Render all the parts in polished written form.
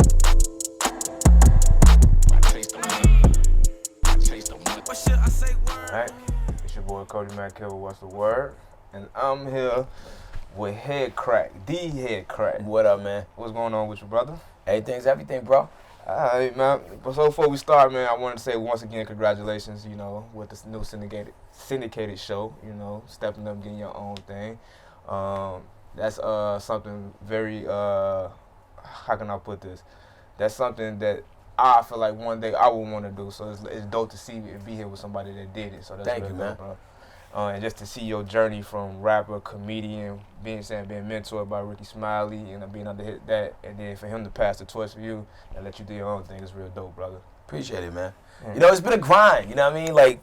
Alright, it's your boy Cody, Mack, what's the word? And I'm here with Headkrack, the Headkrack. What up, man? What's going on with you, brother? Everything's everything, bro. Alright, man. But so before we start, man, I want to say once again, congratulations, with this new syndicated show, stepping up, getting your own thing. That's something very, how can I put this? That's something that I feel like one day I would want to do. So it's dope to see and be here with somebody that did it. So that's Thank really you, man. dope, bro. And just to see your journey from rapper, comedian, being mentored by Ricky Smiley, and being under that, and then for him to pass the torch for you and let you do your own thing is real dope, brother. Appreciate it, man. Yeah. It's been a grind. You know what I mean? Like,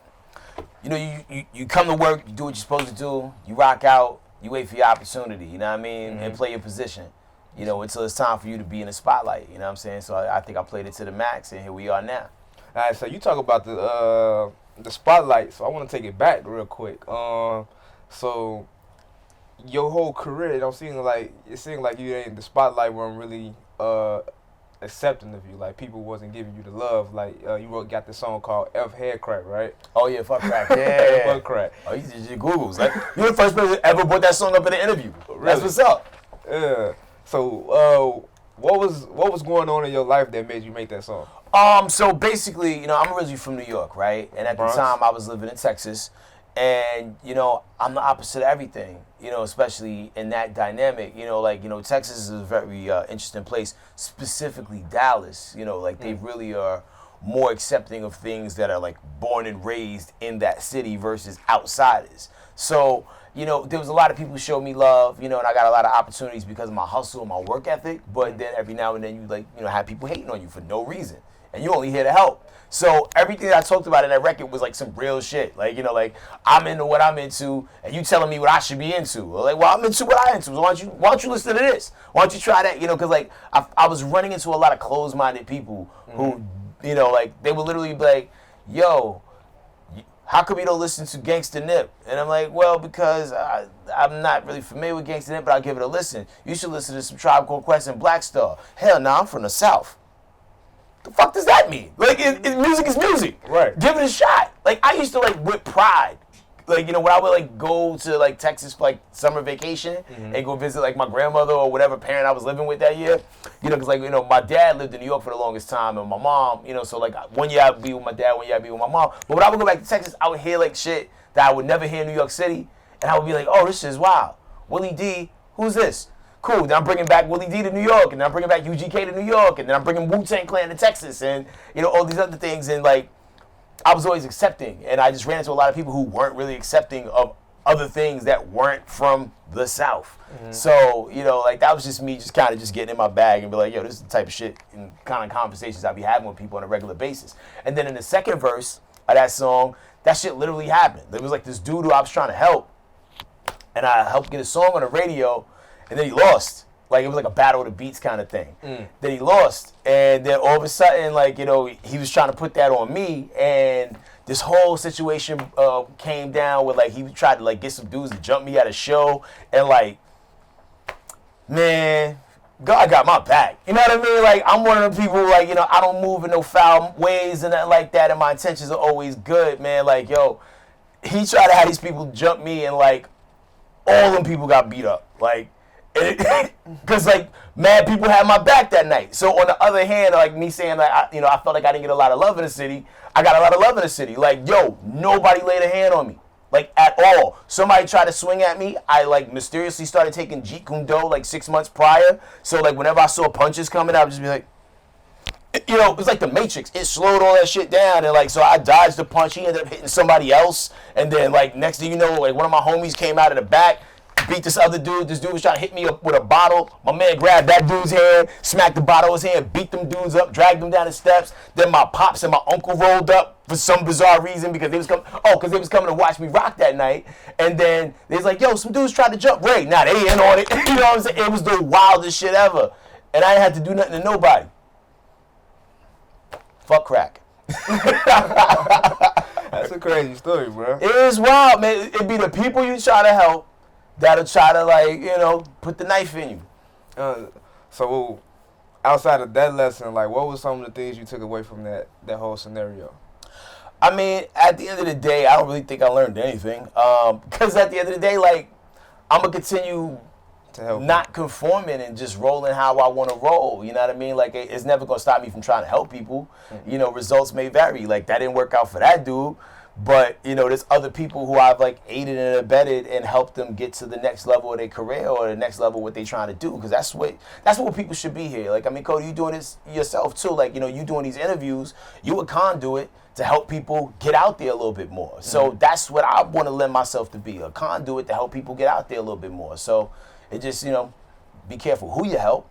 you come to work, you do what you're supposed to do, you rock out, you wait for your opportunity. You know what I mean? And play your position. Until it's time for you to be in the spotlight. You know what I'm saying? So I think I played it to the max, and here we are now. All right, so you talk about the spotlight, so I want to take it back real quick. So your whole career, it seems like you ain't the spotlight weren't really accepting of you. Like people wasn't giving you the love. Like you got this song called Headkrack, right? Oh yeah, fuck crack. Yeah. Fuck crack. Oh, you did your Googles. Like you're the first person that ever brought that song up in an interview. Really? That's what's up. Yeah. So what was going on in your life that made you make that song? So basically, I'm originally from New York, right? And at Bronx. the time I was living in Texas. And, I'm the opposite of everything, especially in that dynamic. Texas is a very interesting place, specifically Dallas. They really are more accepting of things that are like born and raised in that city versus outsiders. So, there was a lot of people who showed me love, and I got a lot of opportunities because of my hustle and my work ethic. But then every now and then you have people hating on you for no reason. And you're only here to help. So everything that I talked about in that record was like some real shit. Like, I'm into what I'm into, and you telling me what I should be into. Like, well, I'm into what I'm into. So why don't you listen to this? Why don't you try that? Because I was running into a lot of closed-minded people who, they would literally be like, yo, how come you don't listen to Gangsta Nip? And I'm like, well, because I'm not really familiar with Gangsta Nip, but I'll give it a listen. You should listen to some Tribe Called Quest and Black Star. Hell, I'm from the South. The fuck does that mean? Like, music is music. Right. Give it a shot. Like, I used to, with pride. Like, when I would, go to, Texas for, summer vacation and go visit, my grandmother or whatever parent I was living with that year. Because, my dad lived in New York for the longest time and my mom, so, 1 year I'd be with my dad, 1 year I'd be with my mom. But when I would go back to Texas, I would hear, shit that I would never hear in New York City. And I would be like, oh, this shit is wild. Willie D, who's this? Cool, then I'm bringing back Willie D to New York, and then I'm bringing back UGK to New York, and then I'm bringing Wu-Tang Clan to Texas, and, all these other things, and, I was always accepting, and I just ran into a lot of people who weren't really accepting of other things that weren't from the South. So, that was just me just kind of just getting in my bag and be like, yo, this is the type of shit and kind of conversations I be having with people on a regular basis. And then in the second verse of that song, that shit literally happened. There was, this dude who I was trying to help, and I helped get a song on the radio. And then he lost. It was a battle of the beats kind of thing. Then he lost. And then all of a sudden, he was trying to put that on me. And this whole situation came down with, he tried to, get some dudes to jump me at a show. And, man, God got my back. You know what I mean? I'm one of them people, I don't move in no foul ways and nothing like that. And my intentions are always good, man. He tried to have these people jump me and, all them people got beat up. Because mad people had my back that night. So on the other hand, me saying I felt like I didn't get a lot of love in the city. I got a lot of love in the city. Nobody laid a hand on me, at all. Somebody tried to swing at me. I mysteriously started taking Jeet Kune Do 6 months prior. So whenever I saw punches coming, I would just be like, it was like the Matrix. It slowed all that shit down, and so I dodged the punch. He ended up hitting somebody else, and then next thing you know, one of my homies came out of the back. Beat this other dude. This dude was trying to hit me up with a bottle. My man grabbed that dude's hand, smacked the bottle in his hand, beat them dudes up, dragged them down the steps. Then my pops and my uncle rolled up for some bizarre reason because they was coming to watch me rock that night. And then they was like, yo, some dudes tried to jump Ray. Nah, they ain't on it. You know what I'm saying? It was the wildest shit ever. And I didn't have to do nothing to nobody. Fuck crack. That's a crazy story, bro. It is wild, man. It be the people you try to help that'll try to put the knife in you. So outside of that lesson, like, what was some of the things you took away from that whole scenario? I mean, at the end of the day, I don't really think I learned anything. Because at the end of the day, like, I'm going to continue To help not conforming and just rolling how I want to roll. You know what I mean? Like, it's never going to stop me from trying to help people. You know, results may vary. Like, that didn't work out for that dude. But, you know, there's other people who I've, like, aided and abetted and helped them get to the next level of their career or the next level of what they're trying to do. Because that's what people should be here. Like, I mean, Cody, you doing this yourself, too. Like, you know, you doing these interviews, you a conduit to help people get out there a little bit more. So that's what I want to lend myself to be, a conduit to help people get out there a little bit more. So it just, you know, be careful who you help,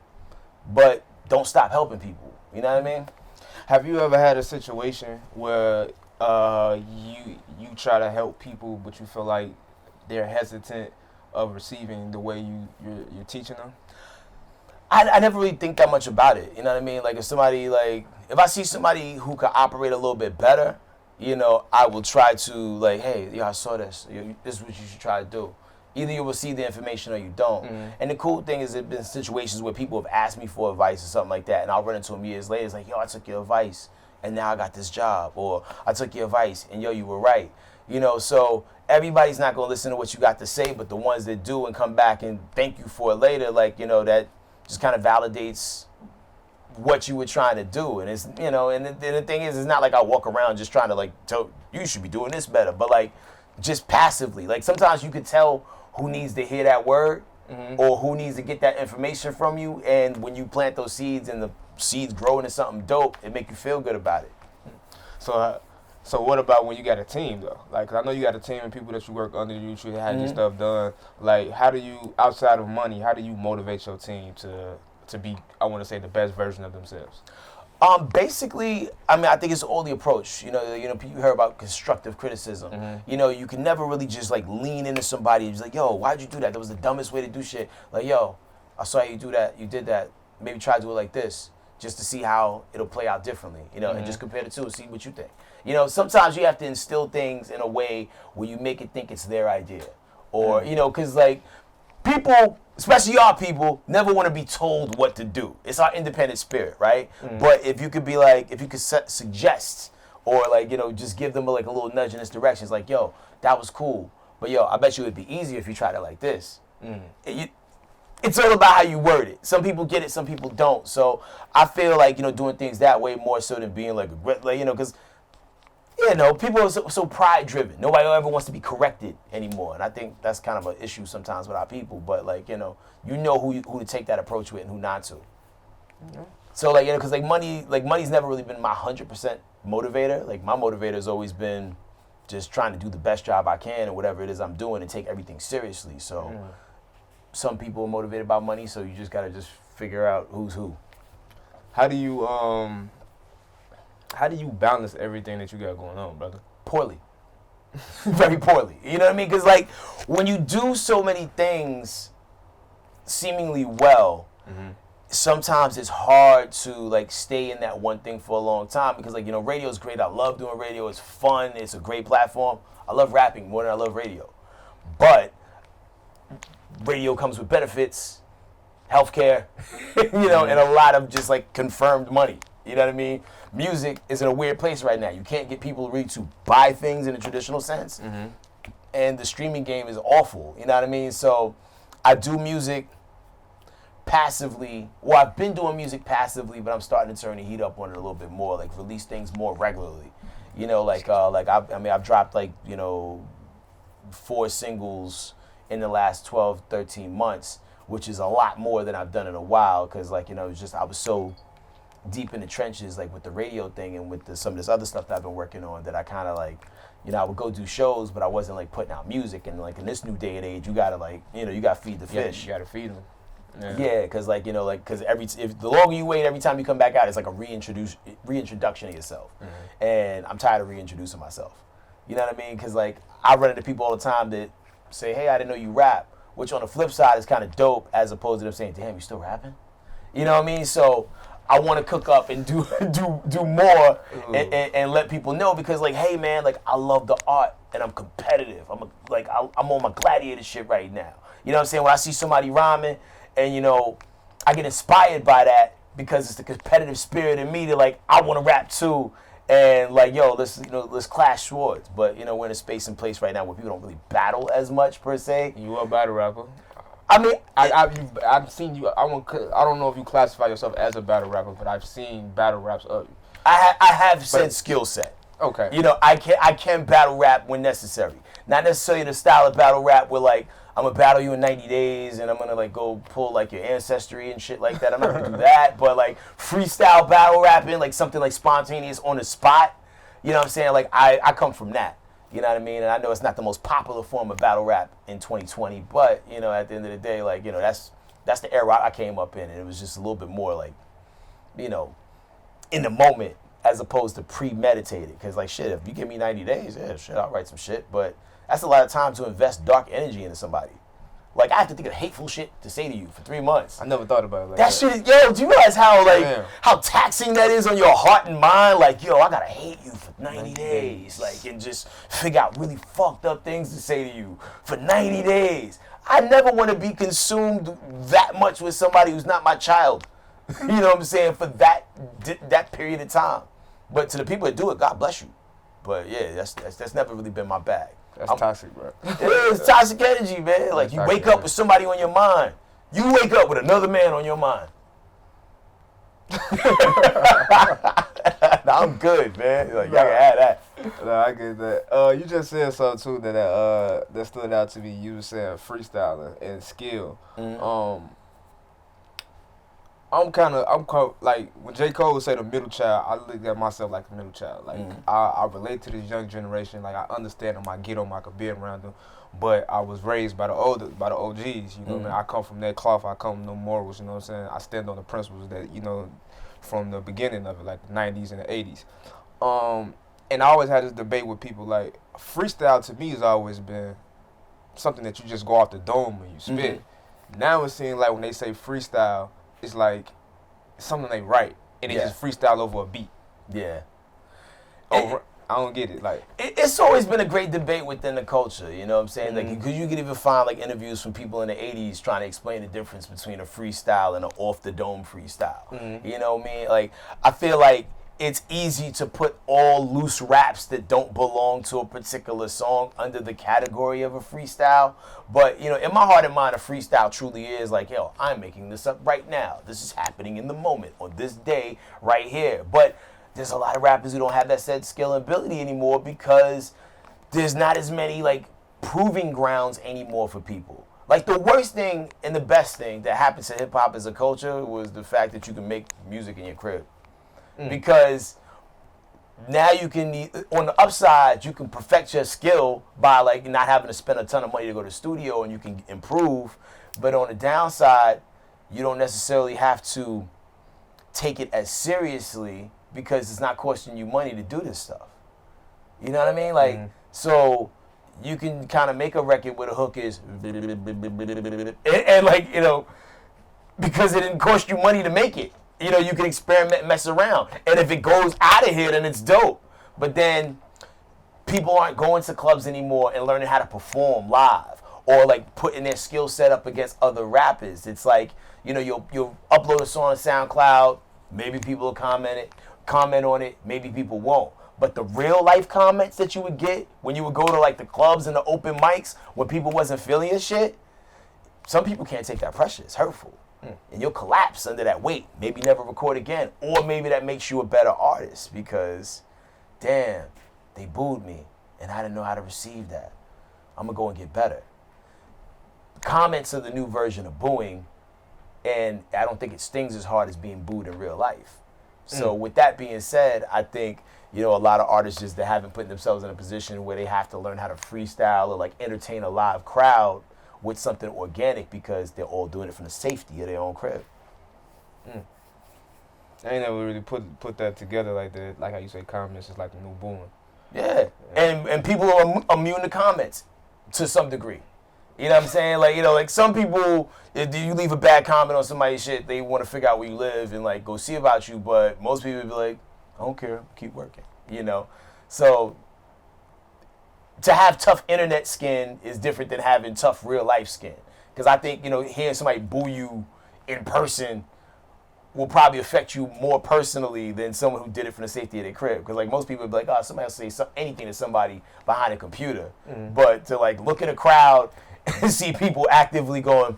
but don't stop helping people. You know what I mean? Have you ever had a situation where you try to help people, but you feel like they're hesitant of receiving the way you're teaching them? I never really think that much about it. You know what I mean? Like, if I see somebody who can operate a little bit better, you know, I will try to, like, hey, yo, I saw this. This is what you should try to do. Either you will see the information or you don't. And the cool thing is, there have been situations where people have asked me for advice or something like that, and I'll run into them years later. It's like, yo, I took your advice, and now I got this job. Or I took your advice, and yo, you were right. You know, so everybody's not going to listen to what you got to say, but the ones that do and come back and thank you for it later, like, you know, that just kind of validates what you were trying to do. And it's, you know, and the thing is, it's not like I walk around just trying to, like, tell you should be doing this better, but, like, just passively. Like, sometimes you could tell who needs to hear that word or who needs to get that information from you, and when you plant those seeds and the seeds grow into something dope, it make you feel good about it. So what about when you got a team, though? Like, 'cause I know you got a team and people that you work under you to have your stuff done. Like, how do you, outside of money, how do you motivate your team to be, I want to say, the best version of themselves? Basically, I mean, I think it's all the approach. You know, you hear about constructive criticism. You know, you can never really just, like, lean into somebody and just like, yo, why'd you do that? That was the dumbest way to do shit. Like, yo, I saw you do that. You did that. Maybe try to do it like this, just to see how it'll play out differently. You know, and just compare the two and see what you think. You know, sometimes you have to instill things in a way where you make it think it's their idea. Or, you know, because, like, people, especially our people, never want to be told what to do. It's our independent spirit, right? But if you could be like, if you could suggest or, like, you know, just give them a little nudge in this direction. It's like, yo, that was cool. But, yo, I bet you it'd be easier if you tried it like this. It's all about how you word it. Some people get it, some people don't. So I feel like, you know, doing things that way more so than being like, you know, because, you know, people are so pride-driven. Nobody ever wants to be corrected anymore. And I think that's kind of an issue sometimes with our people. But, like, you know who to take that approach with and who not to. So, like, you know, because, like, money's never really been my 100% motivator. Like, my motivator has always been just trying to do the best job I can and whatever it is I'm doing and take everything seriously. So some people are motivated by money, so you just got to just figure out who's who. How do you balance everything that you got going on, brother? Poorly. Very poorly. You know what I mean? Because, like, when you do so many things seemingly well, sometimes it's hard to, like, stay in that one thing for a long time because, like, you know, radio is great. I love doing radio. It's fun. It's a great platform. I love rapping more than I love radio. But radio comes with benefits, healthcare, you know, and a lot of just, like, confirmed money. You know what I mean? Music is in a weird place right now. You can't get people really to buy things in a traditional sense. And the streaming game is awful. You know what I mean? So I do music passively. Well, I've been doing music passively, but I'm starting to turn the heat up on it a little bit more, like release things more regularly. You know, I've dropped, like, you know, 4 singles in the last 12, 13 months, which is a lot more than I've done in a while because, like, you know, I was so deep in the trenches, like, with the radio thing and with some of this other stuff that I've been working on that I kind of, like, you know, I would go do shows, but I wasn't, like, putting out music. And, like, in this new day and age, you got to, like, you know, you got to feed the fish. You got to feed them. Yeah, because, like, you know, like, because if the longer you wait, every time you come back out, it's like a reintroduction of yourself. And I'm tired of reintroducing myself. You know what I mean? Because, like, I run into people all the time that say, hey, I didn't know you rap, which on the flip side is kind of dope as opposed to them saying, damn, you still rapping? You know what I mean? So I want to cook up and do more and let people know because, like, hey, man, like, I love the art and I'm competitive. I'm on my gladiator shit right now. You know what I'm saying? When I see somebody rhyming and, you know, I get inspired by that because it's the competitive spirit in me to like, I want to rap too. And like, yo, let's clash swords. But we're in a space and place right now where people don't really battle as much per se. You are a battle rapper. I mean, I've seen you. I don't know if you classify yourself as a battle rapper, but I've seen battle raps of you. I have said skill set. Okay. I can battle rap when necessary. Not necessarily the style of battle rap where like I'm gonna battle you in 90 days and I'm gonna like go pull like your ancestry and shit like that. I'm not gonna do that. But like freestyle battle rapping, like something like spontaneous on the spot. You know what I'm saying? Like I come from that. You know what I mean? And I know it's not the most popular form of battle rap in 2020, but at the end of the day, like that's the era I came up in, and it was just a little bit more like, in the moment as opposed to premeditated. Because like shit, if you give me 90 days, yeah, shit, I'll write some shit. But that's a lot of time to invest dark energy into somebody. Like I have to think of hateful shit to say to you for 3 months. I never thought about it like that. Shit is, yo, do you realize how Damn. how taxing that is on your heart and mind? Like, yo, I gotta hate you for 90 days. Like, and just figure out really fucked up things to say to you for 90 days. I never want to be consumed that much with somebody who's not my child. You know what I'm saying? For that period of time. But to the people that do it, God bless you. But yeah, that's never really been my bag. That's toxic, bro. It is toxic energy, man. Like you wake up with somebody on your mind. You wake up with another man on your mind. Nah, I'm good, man. Like y'all can add that. No, I get that. You just said something too that stood out to me. You were saying freestyling and skill. Mm-hmm. I'm kind of like when J. Cole would say the middle child, I look at myself like the middle child. Like I relate to this young generation. Like I understand them, I get them, I could be around them. But I was raised by the OGs. You know what I mean? I come from that cloth. I come from the morals. You know what I'm saying? I stand on the principles that from the beginning of it, like the 90s and the 80s. And I always had this debate with people. Like freestyle to me has always been something that you just go off the dome when you spit. Now it seems like when they say freestyle, it's like something they write and they just freestyle over a beat. Yeah. I don't get it. Like it's always been a great debate within the culture. You know what I'm saying? Like, because you could even find like interviews from people in the '80s trying to explain the difference between a freestyle and an off the dome freestyle. You know what I mean? Like, I feel like it's easy to put all loose raps that don't belong to a particular song under the category of a freestyle. But, in my heart and mind, a freestyle truly is like, yo, I'm making this up right now. This is happening in the moment on this day right here. But there's a lot of rappers who don't have that said skill and ability anymore because there's not as many, like, proving grounds anymore for people. Like, the worst thing and the best thing that happened to hip-hop as a culture was the fact that you can make music in your crib. Because now you can, on the upside, you can perfect your skill by like not having to spend a ton of money to go to the studio and you can improve. But on the downside, you don't necessarily have to take it as seriously because it's not costing you money to do this stuff. You know what I mean? Like, so you can kind of make a record where the hook is, and like, because it didn't cost you money to make it. You can experiment and mess around. And if it goes out of here, then it's dope. But then people aren't going to clubs anymore and learning how to perform live or like putting their skill set up against other rappers. It's like, you'll upload a song on SoundCloud, maybe people will comment on it, maybe people won't. But the real life comments that you would get when you would go to like the clubs and the open mics when people wasn't feeling your shit, some people can't take that pressure. It's hurtful. And you'll collapse under that weight. Maybe never record again. Or maybe that makes you a better artist because, damn, they booed me and I didn't know how to receive that. I'm going to go and get better. Comments are the new version of booing, and I don't think it stings as hard as being booed in real life. So with that being said, I think, a lot of artists just that haven't put themselves in a position where they have to learn how to freestyle or like entertain a live crowd with something organic because they're all doing it from the safety of their own crib. I ain't never really put that together like that. Like how you say comments is like the new boom. Yeah. And people are immune to comments to some degree. You know what I'm saying? Like, like some people, if you leave a bad comment on somebody's shit, they want to figure out where you live and like go see about you. But most people be like, I don't care, keep working. So to have tough internet skin is different than having tough real life skin. Because I think, hearing somebody boo you in person will probably affect you more personally than someone who did it from the safety of their crib. Because like most people would be like, oh, somebody will say anything to somebody behind a computer. But to like look in a crowd and see people actively going,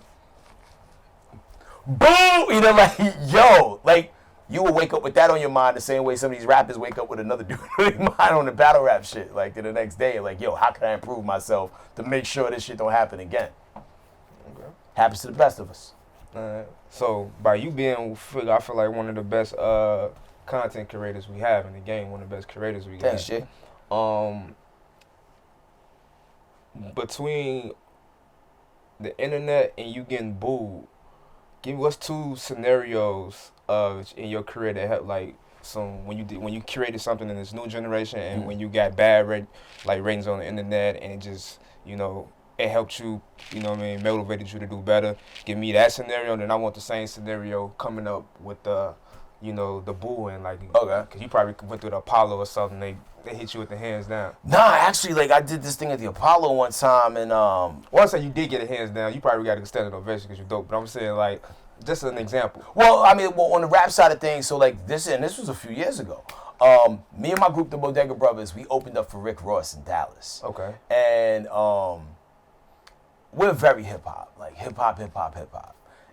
boom, you know, like, yo, like, you will wake up with that on your mind the same way some of these rappers wake up with another dude on their mind on the battle rap shit. Like, the next day, like, yo, how can I improve myself to make sure this shit don't happen again? Okay. Happens to the best of us. So, by you being, I feel like one of the best content creators we have in the game, one of the best creators we got. Thanks, Jay. Between the internet and you getting booed, give us 2 scenarios in your career that help, like, when you created something in this new generation and when you got bad ratings on the internet and just, you know, it helped you, you know what I mean, motivated you to do better. Give me that scenario, and then I want the same scenario coming up with the, you know, the booing, like, okay, because you probably went through the Apollo or something. They hit you with the hands down. Nah, actually, like, I did this thing at the Apollo one time, and Well, I say you did get a hands down. You probably got an extended ovation because you're dope. But I'm saying, like, just an example. Well, I mean, on the rap side of things, so like this was a few years ago. Me and my group, the Bodega Brothers, we opened up for Rick Ross in Dallas. Okay. And we're very hip hop, like hip hop.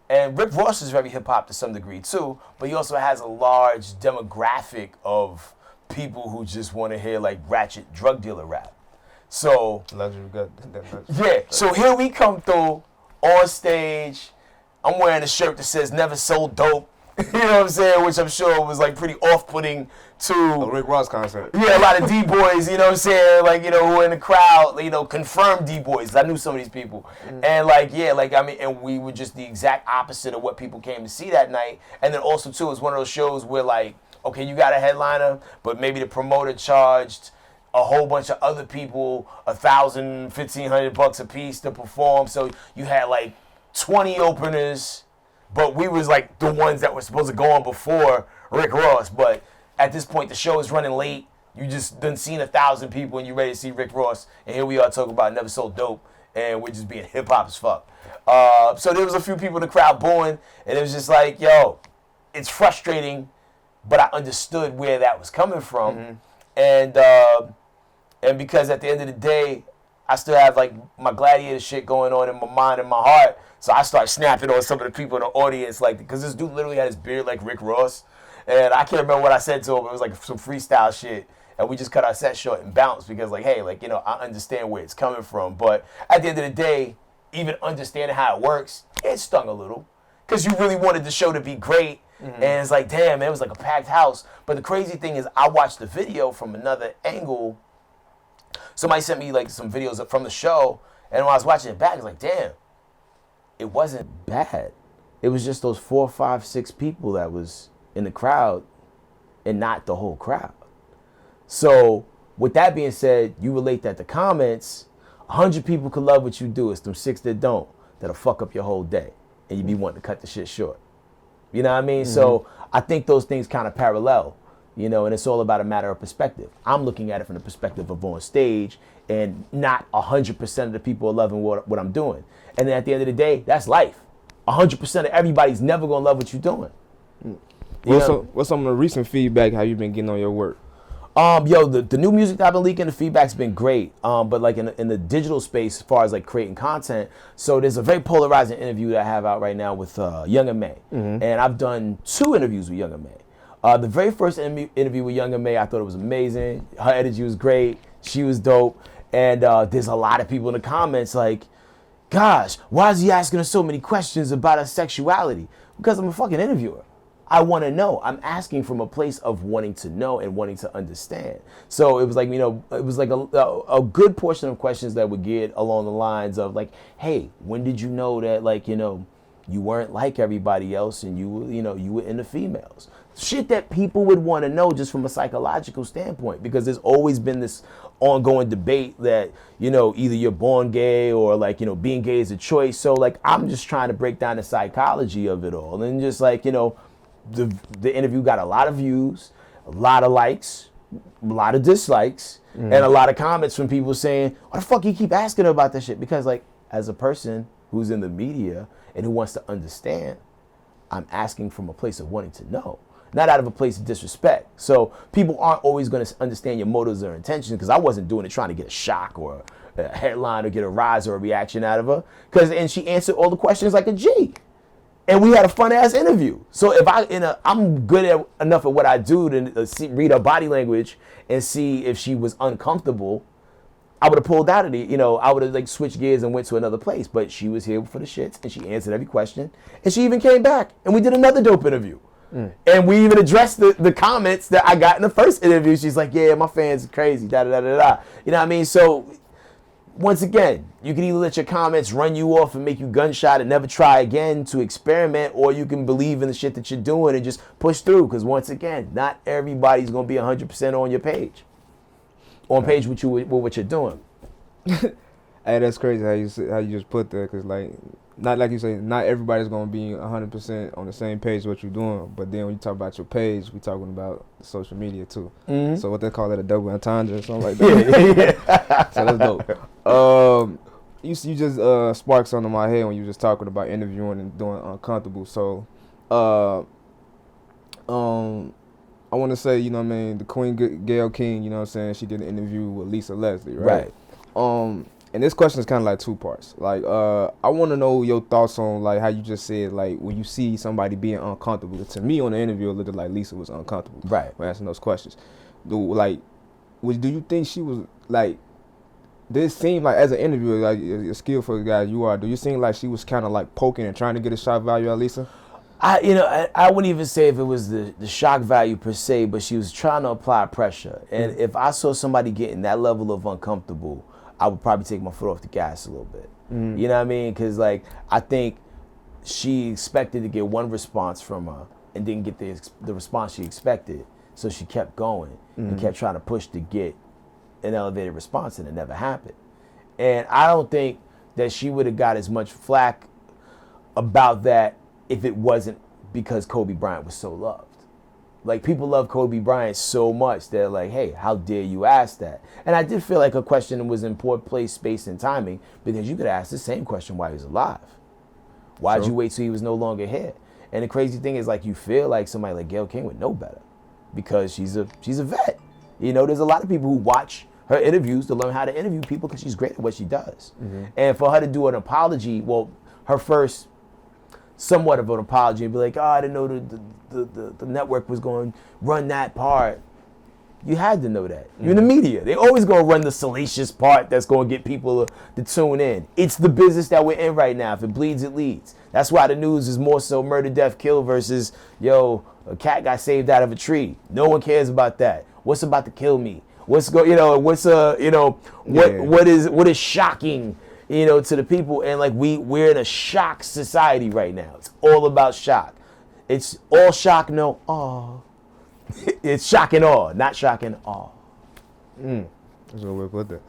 And Rick Ross is very hip hop to some degree too, but he also has a large demographic of people who just want to hear like ratchet drug dealer rap. So yeah, so here we come through on stage. I'm wearing a shirt that says "Never Sold Dope," you know what I'm saying, which I'm sure was like pretty off-putting to a Rick Ross concert. Yeah, a lot of D-boys, you know what I'm saying, like, you know, who are in the crowd, you know, confirmed D-boys. I knew some of these people. And like, yeah, like, I mean, and we were just the exact opposite of what people came to see that night. And then also too, it was one of those shows where like, okay, you got a headliner, but maybe the promoter charged a whole bunch of other people $1,000, $1,500 a piece to perform. So you had like 20 openers, but we was like the ones that were supposed to go on before Rick Ross. But at this point, the show is running late. You just done seen 1,000 people and you ready to see Rick Ross. And here we are talking about Never Sold Dope, and we're just being hip hop as fuck. So there was a few people in the crowd booing, and it was just like, yo, it's frustrating, but I understood where that was coming from. And because at the end of the day, I still have like my gladiator shit going on in my mind and my heart. So I start snapping on some of the people in the audience, like, because this dude literally had his beard like Rick Ross. And I can't remember what I said to him. It was like some freestyle shit. And we just cut our set short and bounced because, like, hey, like, you know, I understand where it's coming from. But at the end of the day, even understanding how it works, it stung a little. Because you really wanted the show to be great. And it's like, damn, man, it was like a packed house. But the crazy thing is I watched the video from another angle. Somebody sent me, like, some videos from the show. And when I was watching it back, I was like, damn, it wasn't bad. It was just those 4, 5, 6 people that was in the crowd and not the whole crowd. So with that being said, you relate that to comments. 100 people could love what you do. It's them 6 that don't, that'll fuck up your whole day, and you be wanting to cut the shit short. You know what I mean? So I think those things kind of parallel, you know, and it's all about a matter of perspective. I'm looking at it from the perspective of on stage, and not 100% of the people are loving what I'm doing. And then at the end of the day, that's life. 100% of everybody's never gonna love what you're doing. What's some of the recent feedback? How you been getting on your work? Yo, the new music that I've been leaking, the feedback's been great. But like in the digital space, as far as like creating content, so there's a very polarizing interview that I have out right now with Young and May, and I've done 2 interviews with Young and May. The very first interview with Young and May, I thought it was amazing. Her energy was great. She was dope. And there's a lot of people in the comments like, gosh, why is he asking us so many questions about her sexuality? Because I'm a fucking interviewer. I want to know. I'm asking from a place of wanting to know and wanting to understand. So it was like, you know, it was like a good portion of questions that would get along the lines of like, hey, when did you know that, like, you know, you weren't like everybody else and you were into females? Shit that people would want to know just from a psychological standpoint, because there's always been this ongoing debate that, you know, either you're born gay or like, you know, being gay is a choice. So like, I'm just trying to break down the psychology of it all. And just like, you know, the interview got a lot of views, a lot of likes, a lot of dislikes, and a lot of comments from people saying, why the fuck you keep asking her about that shit? Because like, as a person who's in the media and who wants to understand, I'm asking from a place of wanting to know, not out of a place of disrespect. So people aren't always going to understand your motives or intentions, because I wasn't doing it trying to get a shock or a headline or get a rise or a reaction out of her. And she answered all the questions like a G. And we had a fun ass interview. So if I'm good enough at what I do to read her body language and see if she was uncomfortable, I would have pulled out of the, I would have like switched gears and went to another place. But she was here for the shits, and she answered every question. And she even came back, and we did another dope interview. And we even addressed the comments that I got in the first interview. She's like, yeah, my fans are crazy, da-da-da-da-da. You know what I mean? So once again, you can either let your comments run you off and make you gunshot and never try again to experiment, or you can believe in the shit that you're doing and just push through. Because once again, not everybody's going to be 100% on your page. On page with what you're doing. Hey, that's crazy how you just put that, because like, not like you say, not everybody's gonna be 100% on the same page what you're doing. But then when you talk about your page, we talking about social media too. Mm-hmm. So what they call it, a double entendre or something like that. Yeah. So that's dope. You just sparked something in my head when you were just talking about interviewing and doing uncomfortable. So, I want to say, you know what I mean, the Queen Gale King, you know what I'm saying, she did an interview with Lisa Leslie, right? And this question is kind of like two parts. Like, I want to know your thoughts on, like, how you just said, like, when you see somebody being uncomfortable. To me, on the interview, it looked like Lisa was uncomfortable. Right. When asking those questions. Do you think she was, like, this seemed like, as an interviewer, like, a skillful guy you are, do you seem like she was kind of, like, poking and trying to get a shock value at Lisa? I wouldn't even say if it was the shock value per se, but she was trying to apply pressure. And if I saw somebody getting that level of uncomfortable, I would probably take my foot off the gas a little bit. You know what I mean? Because, like, I think she expected to get one response from her and didn't get the response she expected. So she kept going and kept trying to push to get an elevated response, and it never happened. And I don't think that she would have got as much flack about that if it wasn't because Kobe Bryant was so loved. Like, people love Kobe Bryant so much, they're like, hey, how dare you ask that? And I did feel like her question was in poor place, space, and timing, because you could ask the same question while he was alive. Why'd you wait till he was no longer here? And the crazy thing is, like, you feel like somebody like Gale King would know better, because she's a vet. There's a lot of people who watch her interviews to learn how to interview people because she's great at what she does. And for her to do an apology, well, her first somewhat of an apology and be like, I didn't know the network was going to run that part. You had to know that. You're in the media. They always going to run the salacious part that's going to get people to tune in. It's the business that we're in right now. If it bleeds, it leads. That's why the news is more so murder, death, kill versus, a cat got saved out of a tree. No one cares about that. What's about to kill me? What is shocking, to the people. And like, we're in a shock society right now. It's all about shock. It's all shock, no awe. It's shock and awe, not shock and awe. That's a good way to put that.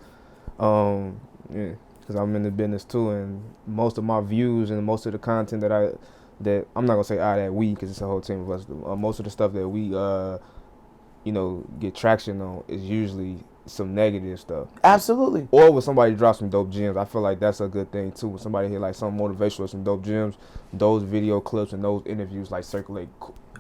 Yeah, because I'm in the business too, and most of my views and most of the content that I'm not gonna say that we, because it's a whole team of us. Most of the stuff that we get traction on is usually some negative stuff. Absolutely. Or when somebody drops some dope gems, I feel like that's a good thing too. When somebody hit like some motivational, some dope gems, those video clips and those interviews like circulate.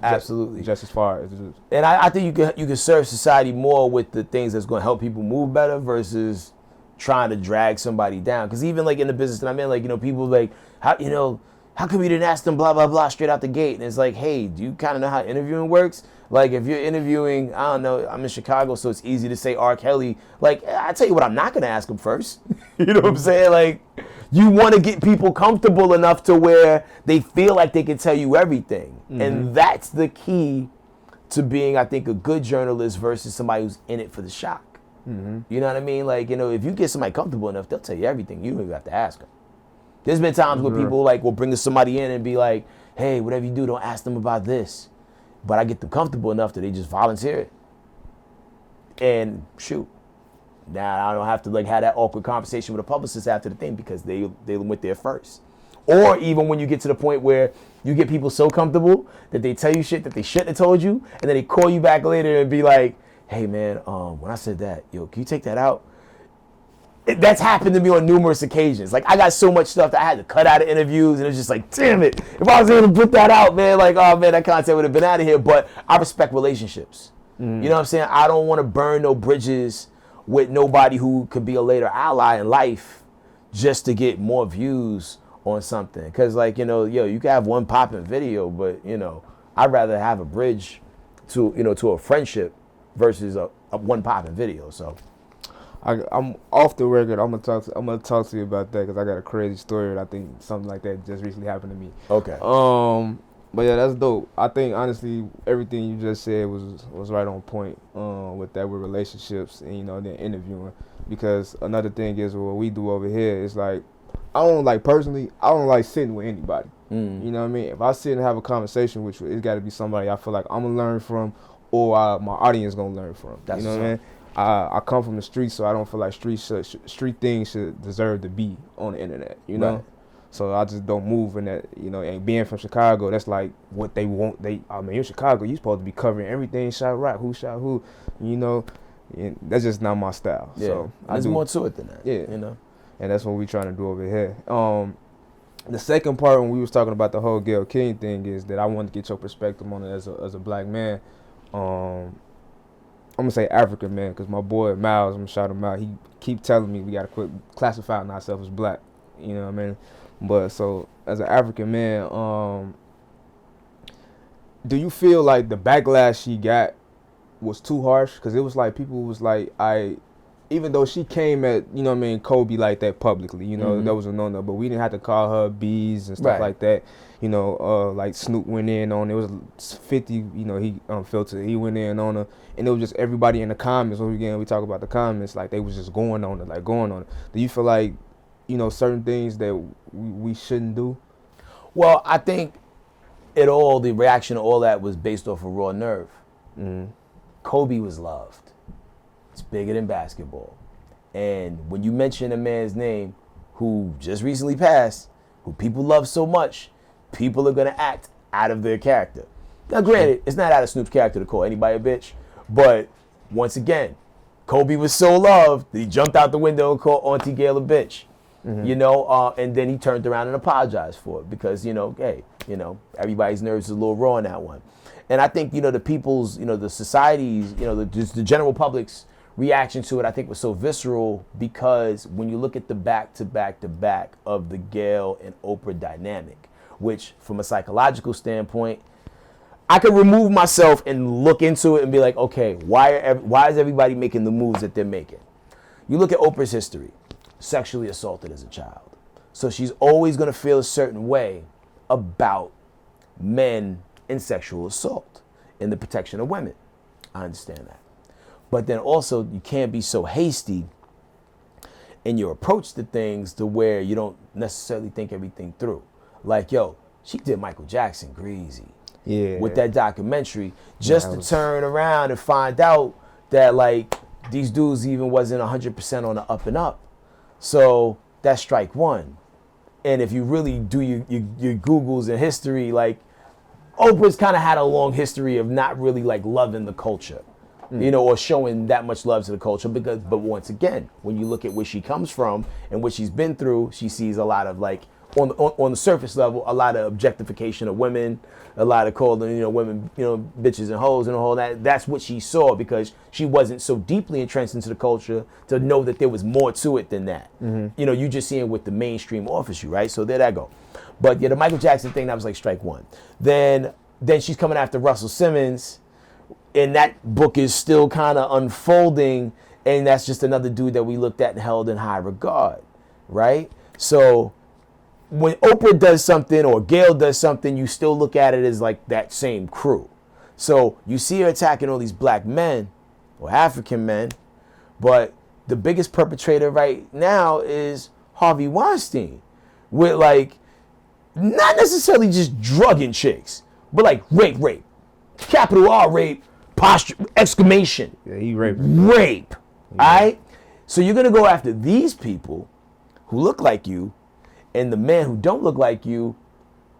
Absolutely. Just as far as it is. And I think you can serve society more with the things that's going to help people move better versus trying to drag somebody down. Because even like in the business that I'm in, like, people like, how come you didn't ask them blah, blah, blah straight out the gate? And it's like, hey, do you kind of know how interviewing works? Like, if you're interviewing, I don't know, I'm in Chicago, so it's easy to say R. Kelly. Like, I tell you what, I'm not going to ask him first. You know what I'm saying? Like, you want to get people comfortable enough to where they feel like they can tell you everything. And that's the key to being, I think, a good journalist versus somebody who's in it for the shock. You know what I mean? Like, if you get somebody comfortable enough, they'll tell you everything. You don't even have to ask them. There's been times where people will bring somebody in and be like, hey, whatever you do, don't ask them about this. But I get them comfortable enough that they just volunteer it. And shoot. Now I don't have to have that awkward conversation with a publicist after the thing because they went there first. Or even when you get to the point where you get people so comfortable that they tell you shit that they shouldn't have told you, and then they call you back later and be like, hey man, when I said that, can you take that out? That's happened to me on numerous occasions. Like, I got so much stuff that I had to cut out of interviews, and it's just like, damn it. If I was able to put that out, man, like, oh, man, that content would have been out of here. But I respect relationships. You know what I'm saying? I don't want to burn no bridges with nobody who could be a later ally in life just to get more views on something. Because, like, you know, you can have one popping video, but, you know, I'd rather have a bridge to, you know, to a friendship versus a one popping video. So I'm off the record. I'm gonna talk to you about that because I got a crazy story. And I think something like that just recently happened to me. Okay. But yeah, that's dope. I think honestly, everything you just said was right on point. With relationships and, you know, then interviewing. Because another thing is what we do over here is like, I don't like sitting with anybody. You know what I mean? If I sit and have a conversation with you, it's got to be somebody I feel like I'm gonna learn from, or my audience gonna learn from. That's, you know what I mean? I come from the streets, so I don't feel like street things should deserve to be on the internet, you know? Right. So I just don't move in that, you know, and being from Chicago, that's like what they want. I mean, in Chicago, you're supposed to be covering everything, shot who, you know? And that's just not my style. Yeah. So there's more to it than that. Yeah. You know? And that's what we're trying to do over here. The second part, when we was talking about the whole Gale King thing, is that I wanted to get your perspective on it as a black man. I'm gonna say African man, because my boy Miles, I'm gonna shout him out. He keep telling me we gotta quit classifying ourselves as black. You know what I mean? But so as an African man, do you feel like the backlash she got was too harsh? Because it was like people was like, even though she came at, you know what I mean, Kobe like that publicly, you know, that was a no-no, but we didn't have to call her bees and stuff like that. You know, like Snoop went in on it. Was 50, you know, he filtered. He went in on her, and it was just everybody in the comments. We talk about the comments, like they was just going on it. Do you feel like, you know, certain things that we shouldn't do? Well, I think the reaction to all that was based off of raw nerve. Kobe was loved. It's bigger than basketball. And when you mention a man's name who just recently passed, who people love so much, people are going to act out of their character. Now, granted, it's not out of Snoop's character to call anybody a bitch, but once again, Kobe was so loved that he jumped out the window and called Auntie Gale a bitch. You know, and then he turned around and apologized for it because, you know, hey, you know, everybody's nerves is a little raw on that one. And I think, you know, the people's, you know, the society's, you know, the general public's reaction to it, I think, was so visceral because when you look at the back of the Gale and Oprah dynamic, which from a psychological standpoint, I could remove myself and look into it and be like, okay, why is everybody making the moves that they're making? You look at Oprah's history, sexually assaulted as a child. So she's always going to feel a certain way about men and sexual assault and the protection of women. I understand that. But then also, you can't be so hasty in your approach to things to where you don't necessarily think everything through. Like, yo, she did Michael Jackson greasy with that documentary just to turn around and find out that, like, these dudes even wasn't 100% on the up and up. So that's strike one. And if you really do your Googles and history, like, Oprah's kind of had a long history of not really, like, loving the culture. You know, or showing that much love to the culture but once again, when you look at where she comes from and what she's been through, she sees a lot of, like, on the surface level, a lot of objectification of women, a lot of calling, you know, women, you know, bitches and hoes and all that. That's what she saw because she wasn't so deeply entrenched into the culture to know that there was more to it than that. You know, you just seeing what the mainstream offers you, right? So there that go. But yeah, the Michael Jackson thing, that was like strike one. Then she's coming after Russell Simmons. And that book is still kind of unfolding, and that's just another dude that we looked at and held in high regard, right? So when Oprah does something or Gale does something, you still look at it as like that same crew. So you see her attacking all these black men or African men, but the biggest perpetrator right now is Harvey Weinstein, with, like, not necessarily just drugging chicks, but like rape, capital R rape, exclamation. Yeah, he raped. Rape. All right? So you're going to go after these people who look like you, and the man who don't look like you,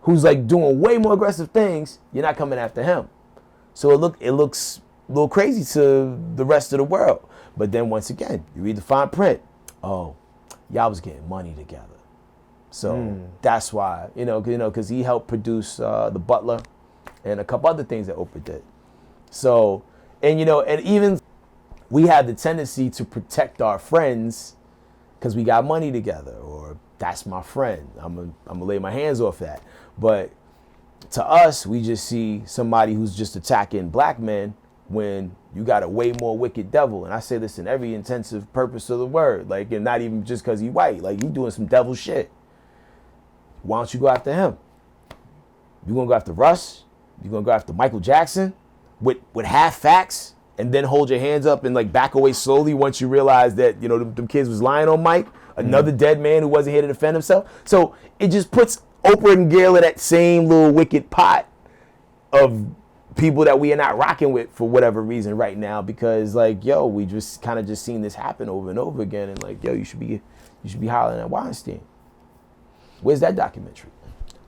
who's, like, doing way more aggressive things, you're not coming after him. So it looks a little crazy to the rest of the world. But then once again, you read the fine print. Oh, y'all was getting money together. So that's why, because he helped produce The Butler and a couple other things that Oprah did. So, and even we have the tendency to protect our friends because we got money together, or that's my friend. I'm gonna lay my hands off that. But to us, we just see somebody who's just attacking black men when you got a way more wicked devil. And I say this in every intensive purpose of the word, like, and not even just because he white, like, he doing some devil shit. Why don't you go after him? You gonna go after Russ? You gonna go after Michael Jackson with half facts, and then hold your hands up and like back away slowly once you realize that them kids was lying on Mike, another dead man who wasn't here to defend himself. So it just puts Oprah and Gale in that same little wicked pot of people that we are not rocking with for whatever reason right now, because like, yo, we just kind of just seen this happen over and over again, and like, yo, you should be hollering at Weinstein. Where's that documentary?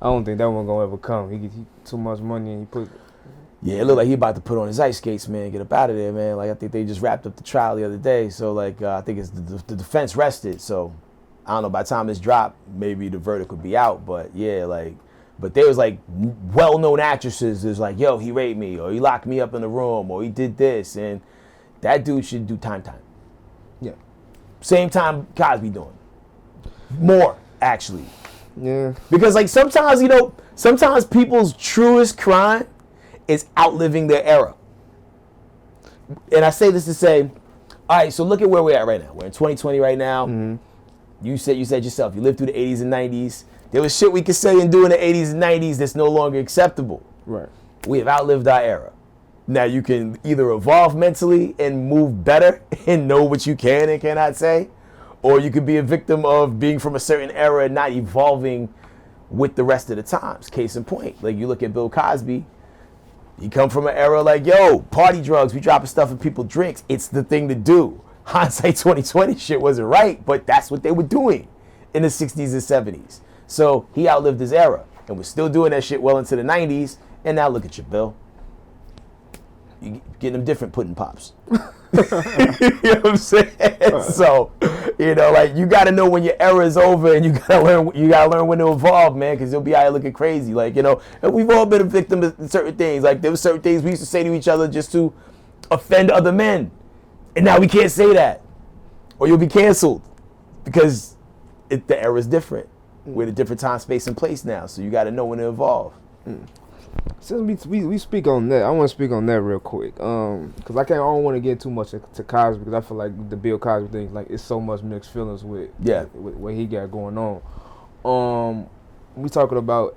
I don't think that one gonna ever come. He too much money and he put. Yeah, it looked like he about to put on his ice skates, man. Get up out of there, man. Like, I think they just wrapped up the trial the other day. So, like, I think it's the defense rested. So, I don't know. By the time this dropped, maybe the verdict would be out. But, yeah, like, but there was, like, well-known actresses that's like, yo, he raped me, or he locked me up in the room, or he did this. And that dude should do time. Yeah. Same time Cosby doing. More, actually. Yeah. Because, like, sometimes people's truest crime is outliving their era. And I say this to say, all right, so look at where we're at right now. We're in 2020 right now. Mm-hmm. You said yourself, you lived through the 80s and 90s. There was shit we could say and do in the 80s and 90s that's no longer acceptable. Right. We have outlived our era. Now you can either evolve mentally and move better and know what you can and cannot say, or you could be a victim of being from a certain era and not evolving with the rest of the times. Case in point, like you look at Bill Cosby, he come from an era like, yo, party drugs, we dropping stuff in people's drinks. It's the thing to do. Hindsight 2020 shit wasn't right, but that's what they were doing in the 60s and 70s. So he outlived his era and was still doing that shit well into the 90s. And now look at you, Bill. You getting them different pudding pops. You know what I'm saying? So, like, you got to know when your era is over, and you got to learn when to evolve, man, because you'll be out here looking crazy. Like, and we've all been a victim of certain things. Like, there were certain things we used to say to each other just to offend other men. And now we can't say that, or you'll be canceled, because the era is different. We're in a different time, space, and place now, so you got to know when to evolve. Since we speak on that, I want to speak on that real quick, because I don't want to get too much to Cosby, because I feel like the Bill Cosby thing, like, it's so much mixed feelings with what he got going on. We talking about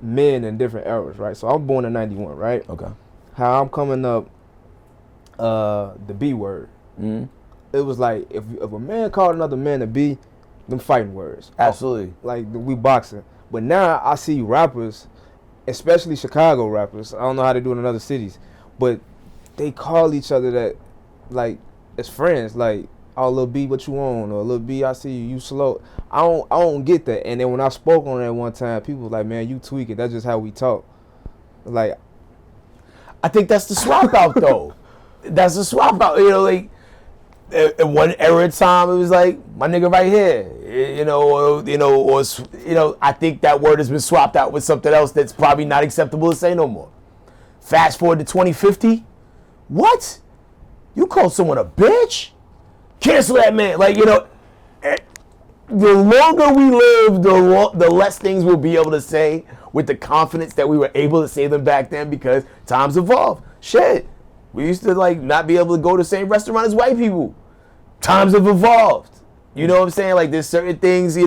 men in different eras, right? So I'm born in '91, right? Okay. How I'm coming up, the B word. Mm-hmm. It was like if a man called another man a B, them fighting words. Absolutely. Like we boxing. But now I see rappers, especially Chicago rappers, I don't know how they do it in other cities, but they call each other that, like, as friends, like, oh, Lil B, what you on? Or Lil B, I see you slow. I don't get that. And then when I spoke on that one time, people was like, man, you tweaking. That's just how we talk. Like, I think that's the swap out, though. That's the swap out. Like, in one era of time, it was like, my nigga right here, I think that word has been swapped out with something else that's probably not acceptable to say no more. Fast forward to 2050, what? You called someone a bitch? Cancel that man. Like, the longer we live, the less things we'll be able to say with the confidence that we were able to say them back then, because times evolve. Shit. We used to, like, not be able to go to the same restaurant as white people. Times have evolved. You know what I'm saying? Like, there's certain things,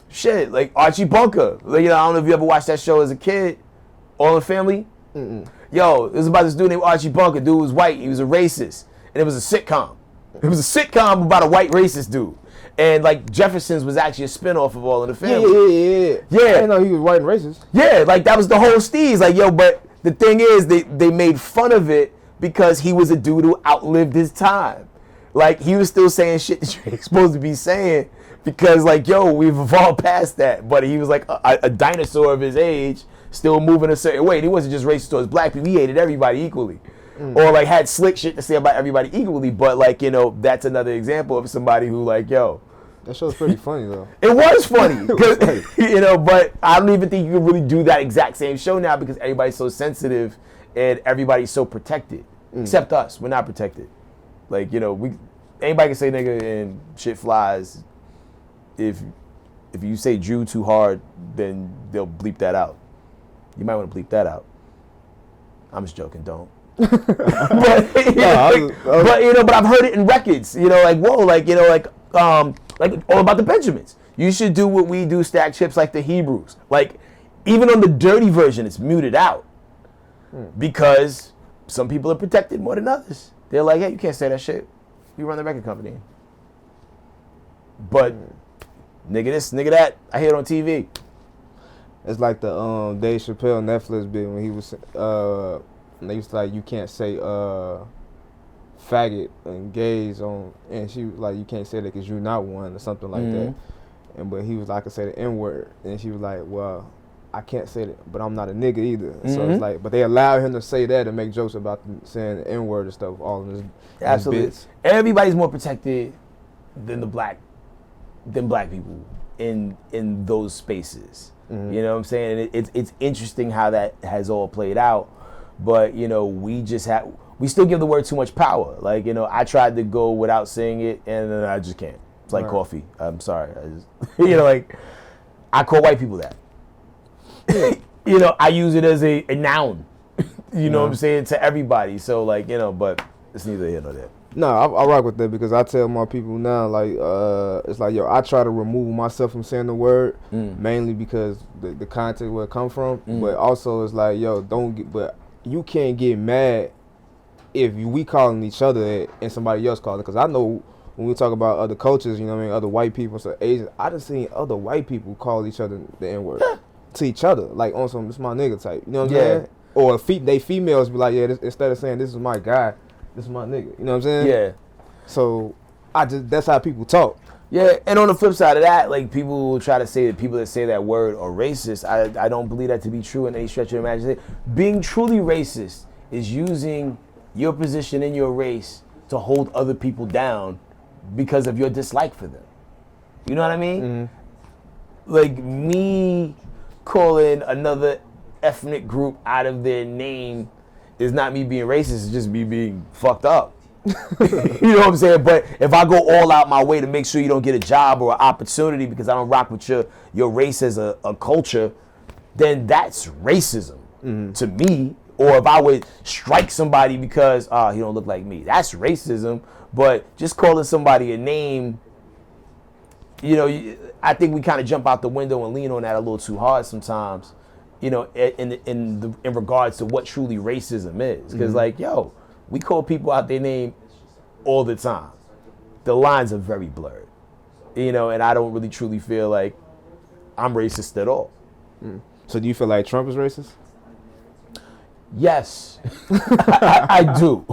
shit, like Archie Bunker. Like, I don't know if you ever watched that show as a kid, All in the Family. Mm-mm. Yo, it was about this dude named Archie Bunker. Dude was white. He was a racist. And it was a sitcom. It was a sitcom about a white racist dude. And, like, Jefferson's was actually a spinoff of All in the Family. Yeah. I didn't know he was white and racist. Yeah, like, that was the whole steez. Like, yo, but the thing is, they made fun of it because he was a dude who outlived his time. Like, he was still saying shit that you're supposed to be saying because, like, yo, we've evolved past that. But he was like a dinosaur of his age, still moving a certain way. And he wasn't just racist towards black people. He hated everybody equally. Or, like, had slick shit to say about everybody equally. But, like, that's another example of somebody who, like, yo, That show's pretty funny though. It was funny, but I don't even think you can really do that exact same show now because everybody's so sensitive and everybody's so protected. Except us, we're not protected. Like, anybody can say nigga and shit flies. If you say Jew too hard, then they'll bleep that out. You might want to bleep that out. I'm just joking, don't. but I've heard it in records, all about the Benjamins. You should do what we do, stack chips like the Hebrews. Like, even on the dirty version, it's muted out. Because some people are protected more than others. They're like, hey, you can't say that shit. You run the record company. But, nigga this, nigga that, I hear it on TV. It's like the Dave Chappelle Netflix bit when he was, and they used to like, you can't say faggot and gays on, and she was like, you can't say that because you're not one or something like that. But he was like, I could say the N-word, and she was like, well, I can't say that, but I'm not a nigga either. So it's like, but they allow him to say that and make jokes about saying the N-word and stuff, all in his absolutely bits. Everybody's more protected than black people in those spaces. You know what I'm saying? And it's interesting how that has all played out. But, we still give the word too much power. Like, I tried to go without saying it, and then I just can't. It's like coffee. I'm sorry. I call white people that. I use it as a noun. You know what I'm saying? To everybody. So, but it's neither here nor there. No, I rock with that because I tell my people now, like, it's like, I try to remove myself from saying the word, mainly because the context where it come from, but also it's like, but you can't get mad if we calling each other that and somebody else calling it, because I know when we talk about other cultures, other white people, so Asians, I just seen other white people call each other the N-word to each other, like on some, this my nigga type, you know what I'm saying? Or they females be like, instead of saying this is my guy, this is my nigga. You know what I'm saying? Yeah. So that's how people talk. Yeah, and on the flip side of that, like, people will try to say that people that say that word are racist. I don't believe that to be true in any stretch of the imagination. Being truly racist is using your position in your race to hold other people down because of your dislike for them. You know what I mean? Like, me calling another ethnic group out of their name is not me being racist, it's just me being fucked up. You know what I'm saying? But if I go all out my way to make sure you don't get a job or an opportunity because I don't rock with your race as a culture, then that's racism to me. Or if I would strike somebody because he don't look like me, that's racism. But just calling somebody a name, I think we kind of jump out the window and lean on that a little too hard sometimes. In regards to what truly racism is, because we call people out their name all the time. The lines are very blurred, and I don't really truly feel like I'm racist at all. So do you feel like Trump is racist? Yes, I do.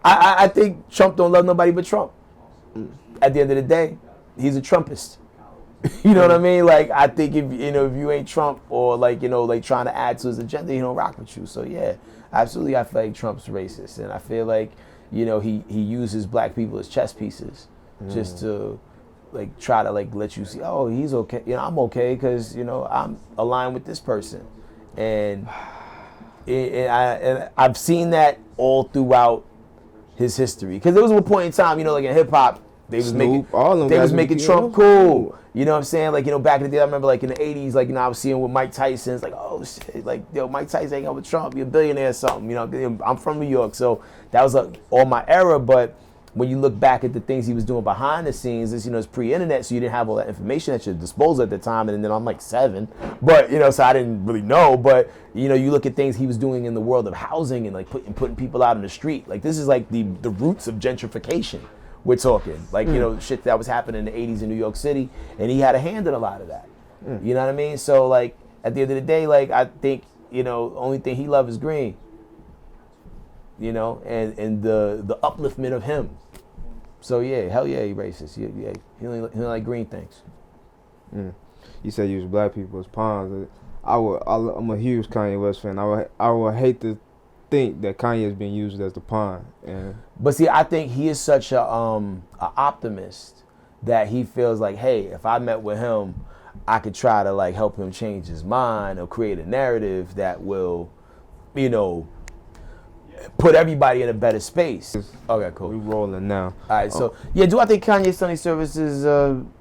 I think Trump don't love nobody but Trump. At the end of the day, he's a Trumpist. You know what I mean? Like, I think if you ain't Trump or trying to add to his agenda, he don't rock with you. So yeah, absolutely, I feel like Trump's racist, and I feel like he uses black people as chess pieces just to try to let you see, oh, he's okay. I'm okay because I'm aligned with this person, and I've seen that all throughout his history. Because there was one point in time, like in hip hop, they was making Trump cool. You know what I'm saying? Back in the day, I remember in the 80s, I was seeing with Mike Tyson. It's like, oh shit, Mike Tyson hanging out with Trump, you're a billionaire or something. I'm from New York, so that was all my era. But when you look back at the things he was doing behind the scenes, it's pre-internet, so you didn't have all that information at your disposal at the time. And then I'm 7, but so I didn't really know. But you look at things he was doing in the world of housing and putting people out in the street. This is the roots of gentrification. We're talking shit that was happening in the 80s in New York City, and he had a hand in a lot of that. You know what I mean? So at the end of the day, I think only thing he loves is green. And the upliftment of him. So yeah, hell yeah, he racist. Yeah, he don't like green things. You said you use black people as pawns. I'm a huge Kanye West fan. I would hate to think that Kanye is being used as the pawn. But see, I think he is such a optimist that he feels like, hey, if I met with him, I could try to like help him change his mind or create a narrative that will, you know, put everybody in a better space. Okay, cool. We rolling now. All right, so yeah, do I think Kanye's Sunday service is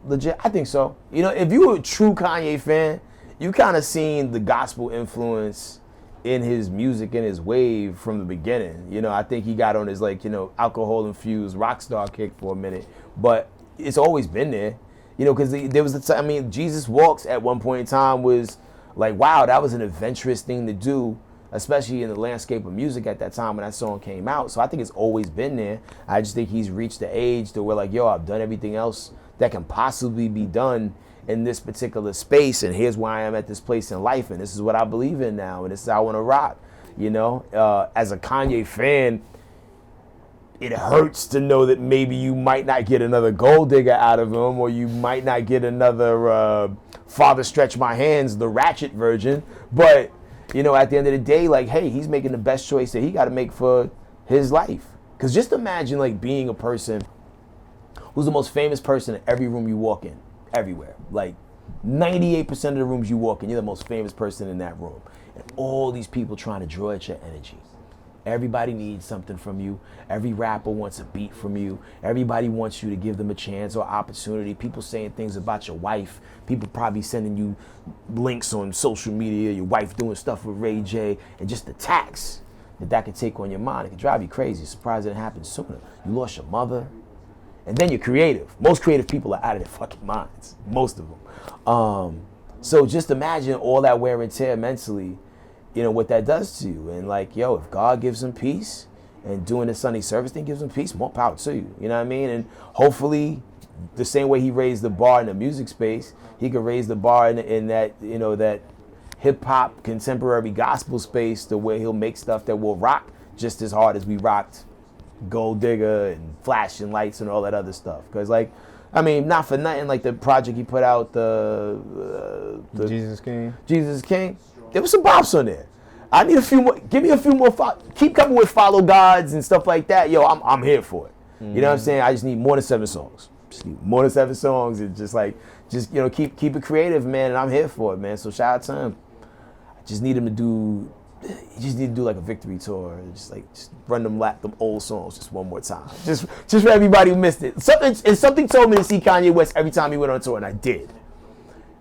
legit? I think so. You know, if you were a true Kanye fan, you kind of seen the gospel influence in his music and his wave from the beginning. You know, I think he got on his like, you know, alcohol infused rock star kick for a minute, but it's always been there. You know, because there was I mean, Jesus Walks at one point in time was like, wow, that was an adventurous thing to do, especially in the landscape of music at that time when that song came out. So I think it's always been there. I just think he's reached the age to where like, yo, I've done everything else that can possibly be done in this particular space, and here's why I am at this place in life, and this is what I believe in now, and this is how I want to rock. You know, as a Kanye fan, it hurts to know that maybe you might not get another gold digger out of him, or you might not get another Father Stretch My Hands, the ratchet version. But, you know, at the end of the day, like, hey, he's making the best choice that he got to make for his life. Because just imagine, like, being a person who's the most famous person in every room you walk in, everywhere. Like, 98% of the rooms you walk in, you're the most famous person in that room. And all these people trying to draw at your energy. Everybody needs something from you. Every rapper wants a beat from you. Everybody wants you to give them a chance or opportunity. People saying things about your wife. People probably sending you links on social media, your wife doing stuff with Ray J, and just the tax that could take on your mind. It could drive you crazy. Surprised it didn't happen sooner. You lost your mother. And then you're creative. Most creative people are out of their fucking minds. Most of them. So just imagine all that wear and tear mentally, you know, what that does to you. And like, yo, if God gives him peace and doing the Sunday service thing gives him peace, more power to you. You know what I mean? And hopefully the same way he raised the bar in the music space, he could raise the bar in that, you know, that hip hop contemporary gospel space to where he'll make stuff that will rock just as hard as we rocked Gold Digger and Flashing Lights and all that other stuff. Because like, I mean, not for nothing, like the project he put out, the Jesus King. Jesus King. There was some bops on there. I need a few more. Give me a few more. Keep coming with Follow Gods and stuff like that. Yo, I'm here for it. You know what I'm saying? I just need more than 7 songs. Just need more than 7 songs and just you know, keep it creative, man. And I'm here for it, man. So shout out to him. I just need him to do. You just need to do like a victory tour, and just run them old songs just one more time, just for everybody who missed it. Something told me to see Kanye West every time he went on tour, and I did.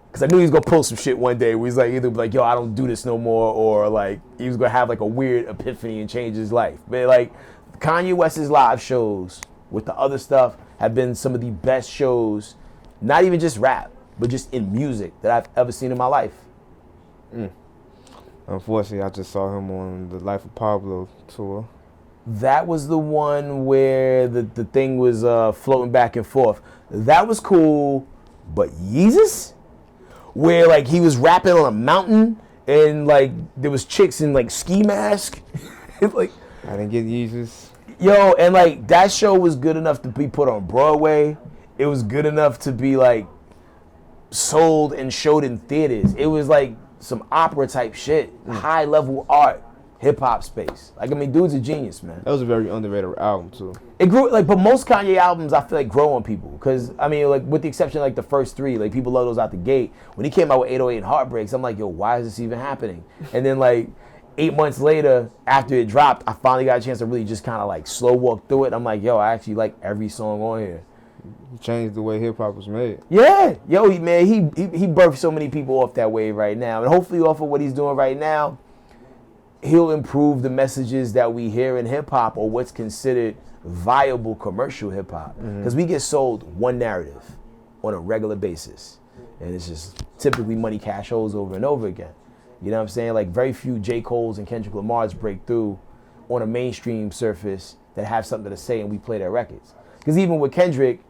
Because I knew he was going to pull some shit one day where he's like, either like, yo, I don't do this no more, or like, he was going to have like a weird epiphany and change his life. But like, Kanye West's live shows with the other stuff have been some of the best shows, not even just rap, but just in music that I've ever seen in my life. Unfortunately, I just saw him on the Life of Pablo tour. That was the one where the thing was floating back and forth. That was cool, but Yeezus? Where like he was rapping on a mountain and like there was chicks in like ski mask. Like, I didn't get Yeezus. Yo, and like that show was good enough to be put on Broadway. It was good enough to be like sold and showed in theaters. It was like some opera type shit, high level art, hip hop space. Like, I mean, dude's a genius, man. That was a very underrated album too. It grew like, but most Kanye albums I feel like grow on people, because I mean, like with the exception of like the first 3, like people love those out the gate. When he came out with 808 and Heartbreaks, I'm like, yo, why is this even happening? And then like 8 months later, after it dropped, I finally got a chance to really just kind of like slow walk through it. I'm like, yo, I actually like every song on here. He changed the way hip hop was made. Yeah, yo, man, he birthed so many people off that wave right now, and hopefully off of what he's doing right now, he'll improve the messages that we hear in hip hop, or what's considered viable commercial hip hop, because we get sold one narrative on a regular basis, and it's just typically money cash holes over and over again. You know what I'm saying? Like very few J. Cole's and Kendrick Lamar's break through on a mainstream surface that have something to say and we play their records. Because even with Kendrick,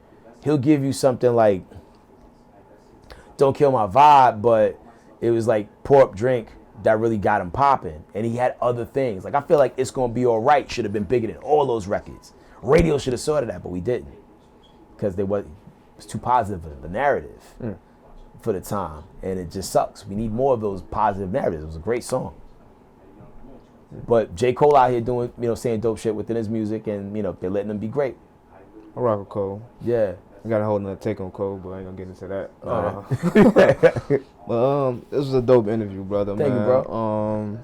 he'll give you something like Don't Kill My Vibe, but it was like Pour Up Drink that really got him popping. And he had other things. Like, I feel like It's Gonna Be Alright should have been bigger than all those records. Radio should have sorted that, but we didn't. Because it was too positive of a narrative for the time. And it just sucks. We need more of those positive narratives. It was a great song. But J. Cole out here doing, saying dope shit within his music, and they're letting him be great. I rock with Cole. Yeah. I got a whole nother take on Cole, but I ain't gonna get into that. Right. But this was a dope interview, brother. Thank you, bro.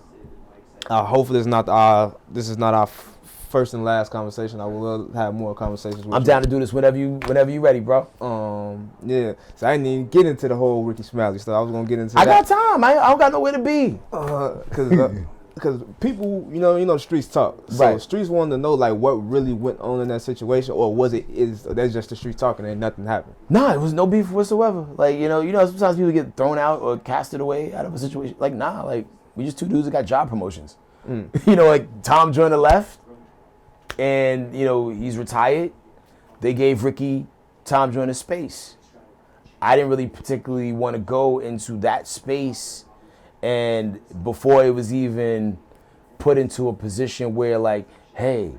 Hopefully this is not our first and last conversation. I will have more conversations with you. I'm down to do this whenever you ready, bro. Yeah. So I didn't even get into the whole Ricky Smiley stuff. I was gonna get into that. I got time. I don't got nowhere to be. Because people, the streets talk. So Right. Streets wanted to know like what really went on in that situation, or that's just the streets talking and nothing happened. Nah, it was no beef whatsoever. Like, sometimes people get thrown out or casted away out of a situation. Like, nah, like we just two dudes that got job promotions. Like Tom Joyner left, and he's retired. They gave Ricky Tom Joyner space. I didn't really particularly want to go into that space. And before it was even put into a position where like, hey,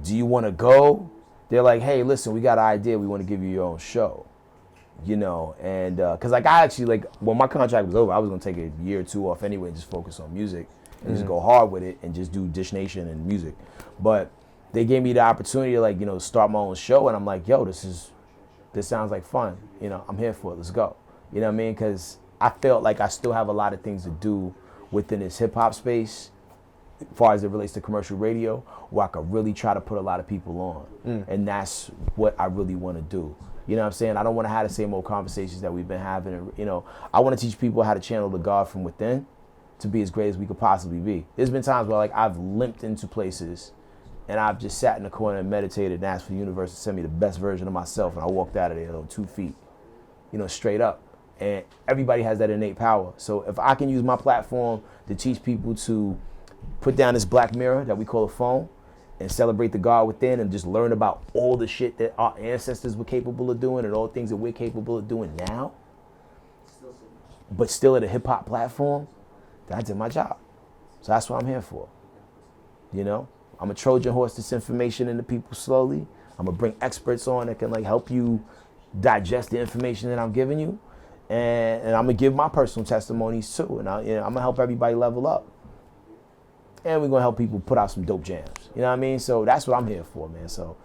do you want to go? They're like, hey, listen, we got an idea. We want to give you your own show, And because like I actually like when my contract was over, I was gonna take a year or two off anyway, and just focus on music and just go hard with it and just do Dish Nation and music. But they gave me the opportunity to like start my own show, and I'm like, yo, this sounds like fun. I'm here for it. Let's go. You know what I mean? Because I felt like I still have a lot of things to do within this hip hop space, as far as it relates to commercial radio, where I could really try to put a lot of people on. And that's what I really want to do. You know what I'm saying? I don't want to have the same old conversations that we've been having. I want to teach people how to channel the God from within to be as great as we could possibly be. There's been times where like I've limped into places and I've just sat in the corner and meditated and asked for the universe to send me the best version of myself, and I walked out of there on 2 feet, straight up. And everybody has that innate power. So if I can use my platform to teach people to put down this black mirror that we call a phone and celebrate the God within and just learn about all the shit that our ancestors were capable of doing and all the things that we're capable of doing now, but still at a hip hop platform, then I did my job. So that's what I'm here for. I'm a Trojan horse this information into people slowly. I'm gonna bring experts on that can like help you digest the information that I'm giving you. And I'm gonna give my personal testimonies too, and I'm gonna help everybody level up. And we're gonna help people put out some dope jams. You know what I mean? So that's what I'm here for, man. So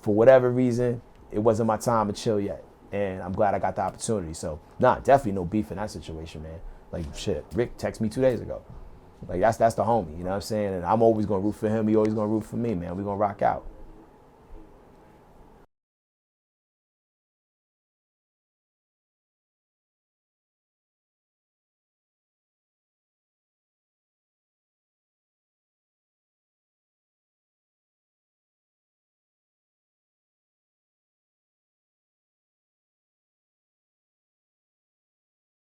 for whatever reason, it wasn't my time to chill yet, and I'm glad I got the opportunity. So definitely no beef in that situation, man. Like shit, Rick texted me 2 days ago. Like that's the homie. You know what I'm saying? And I'm always gonna root for him. He always gonna root for me, man. We're gonna rock out.